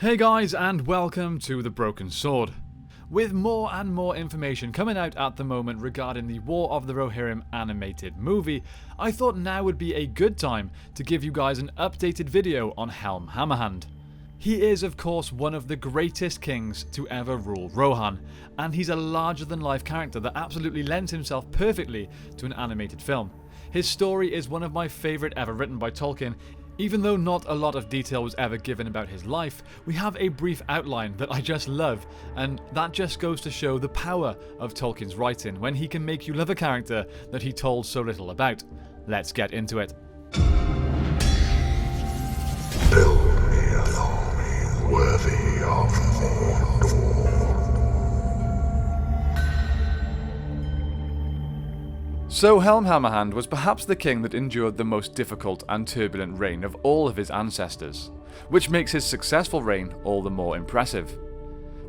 Hey guys, and welcome to The Broken Sword. With more and more information coming out at the moment regarding the War of the Rohirrim animated movie, I thought now would be a good time to give you guys an updated video on Helm Hammerhand. He is of course one of the greatest kings to ever rule Rohan, and he's a larger than life character that absolutely lends himself perfectly to an animated film. His story is one of my favourite ever written by Tolkien. Even though not a lot of detail was ever given about his life, we have a brief outline that I just love, and that just goes to show the power of Tolkien's writing when he can make you love a character that he told so little about. Let's get into it. Build me an army worthy of Mordor. So Helm Hammerhand was perhaps the king that endured the most difficult and turbulent reign of all of his ancestors, which makes his successful reign all the more impressive.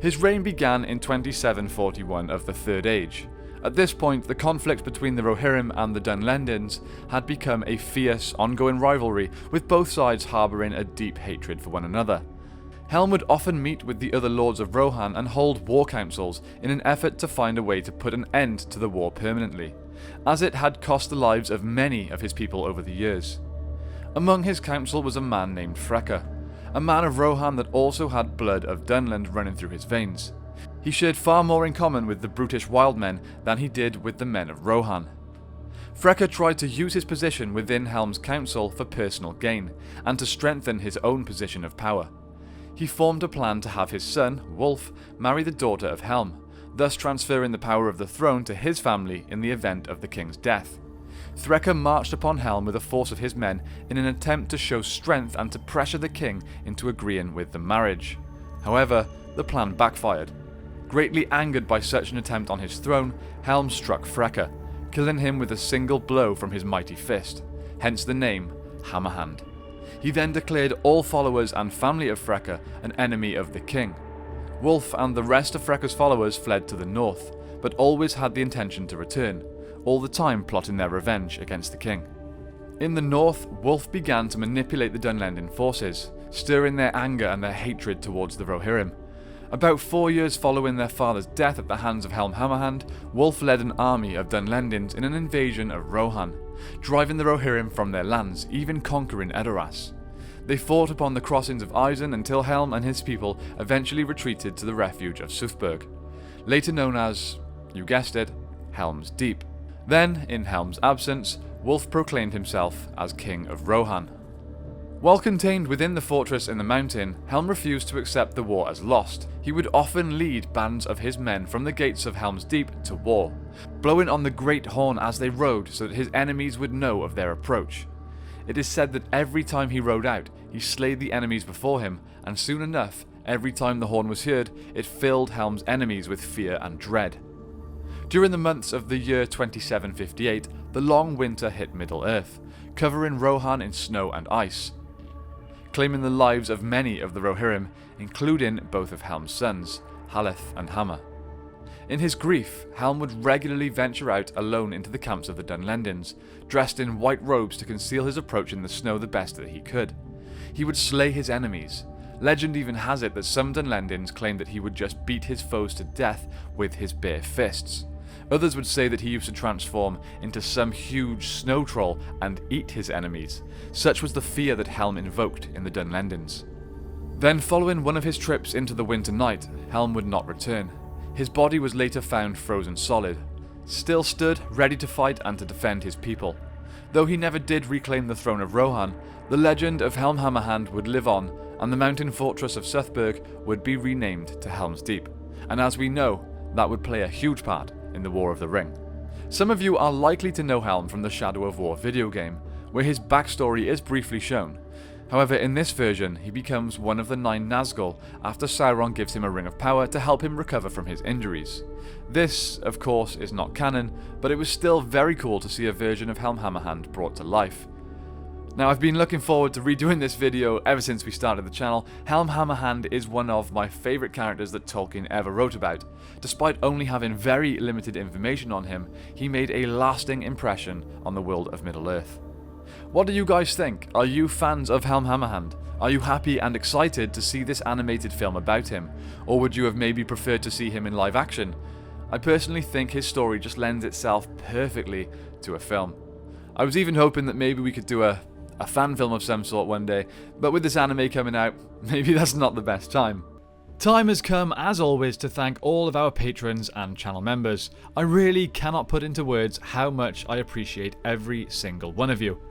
His reign began in 2741 of the Third Age. At this point, the conflict between the Rohirrim and the Dunlendins had become a fierce, ongoing rivalry, with both sides harbouring a deep hatred for one another. Helm would often meet with the other lords of Rohan and hold war councils in an effort to find a way to put an end to the war permanently, as it had cost the lives of many of his people over the years. Among his council was a man named Freka, a man of Rohan that also had blood of Dunland running through his veins. He shared far more in common with the brutish wild men than he did with the men of Rohan. Freka tried to use his position within Helm's council for personal gain, and to strengthen his own position of power. He formed a plan to have his son, Wulf, marry the daughter of Helm, thus transferring the power of the throne to his family in the event of the king's death. Freka marched upon Helm with a force of his men in an attempt to show strength and to pressure the king into agreeing with the marriage. However, the plan backfired. Greatly angered by such an attempt on his throne, Helm struck Freka, killing him with a single blow from his mighty fist, hence the name Hammerhand. He then declared all followers and family of Freka an enemy of the king. Wulf and the rest of Freka's followers fled to the north, but always had the intention to return, all the time plotting their revenge against the king. In the north, Wulf began to manipulate the Dunlendin forces, stirring their anger and their hatred towards the Rohirrim. About 4 years following their father's death at the hands of Helm Hammerhand, Wulf led an army of Dunlendins in an invasion of Rohan, driving the Rohirrim from their lands, even conquering Edoras. They fought upon the crossings of Isen until Helm and his people eventually retreated to the refuge of Sufberg, later known as, you guessed it, Helm's Deep. Then, in Helm's absence, Wulf proclaimed himself as King of Rohan. While contained within the fortress in the mountain, Helm refused to accept the war as lost. He would often lead bands of his men from the gates of Helm's Deep to war, blowing on the great horn as they rode so that his enemies would know of their approach. It is said that every time he rode out, he slayed the enemies before him, and soon enough, every time the horn was heard, it filled Helm's enemies with fear and dread. During the months of the year 2758, the long winter hit Middle-earth, covering Rohan in snow and ice, claiming the lives of many of the Rohirrim, including both of Helm's sons, Haleth and Hammer. In his grief, Helm would regularly venture out alone into the camps of the Dunlendins, dressed in white robes to conceal his approach in the snow the best that he could. He would slay his enemies. Legend even has it that some Dunlendins claimed that he would just beat his foes to death with his bare fists. Others would say that he used to transform into some huge snow troll and eat his enemies. Such was the fear that Helm invoked in the Dunlendins. Then, following one of his trips into the winter night, Helm would not return. His body was later found frozen solid, still stood ready to fight and to defend his people. Though he never did reclaim the throne of Rohan, the legend of Helm Hammerhand would live on, and the mountain fortress of Sufberg would be renamed to Helm's Deep. And as we know, that would play a huge part in the War of the Ring. Some of you are likely to know Helm from the Shadow of War video game, where his backstory is briefly shown. However, in this version, he becomes one of the 9 Nazgul after Sauron gives him a ring of power to help him recover from his injuries. This, of course, is not canon, but it was still very cool to see a version of Helm Hammerhand brought to life. Now, I've been looking forward to redoing this video ever since we started the channel. Helm Hammerhand is one of my favourite characters that Tolkien ever wrote about. Despite only having very limited information on him, he made a lasting impression on the world of Middle-earth. What do you guys think? Are you fans of Helm Hammerhand? Are you happy and excited to see this animated film about him? Or would you have maybe preferred to see him in live action? I personally think his story just lends itself perfectly to a film. I was even hoping that maybe we could do a fan film of some sort one day, but with this anime coming out, maybe that's not the best time. Time has come, as always, to thank all of our patrons and channel members. I really cannot put into words how much I appreciate every single one of you.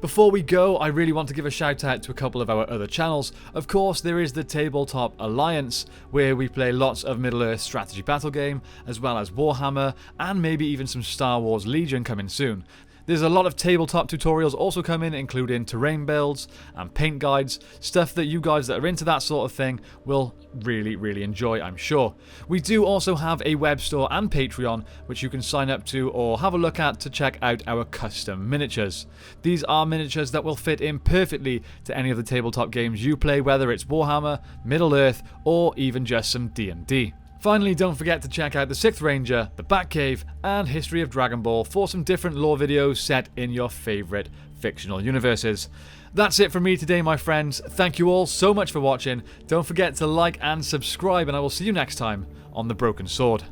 Before we go, I really want to give a shout out to a couple of our other channels. Of course, there is the Tabletop Alliance, where we play lots of Middle-earth strategy battle game, as well as Warhammer, and maybe even some Star Wars Legion coming soon. There's a lot of tabletop tutorials also coming, including terrain builds and paint guides, stuff that you guys that are into that sort of thing will really enjoy, I'm sure. We do also have a web store and Patreon, which you can sign up to or have a look at to check out our custom miniatures. These are miniatures that will fit in perfectly to any of the tabletop games you play, whether it's Warhammer, Middle-earth, or even just some D&D. Finally, don't forget to check out the 6th Ranger, the Batcave, and History of Dragon Ball for some different lore videos set in your favourite fictional universes. That's it from me today, my friends. Thank you all so much for watching. Don't forget to like and subscribe, and I will see you next time on The Broken Sword.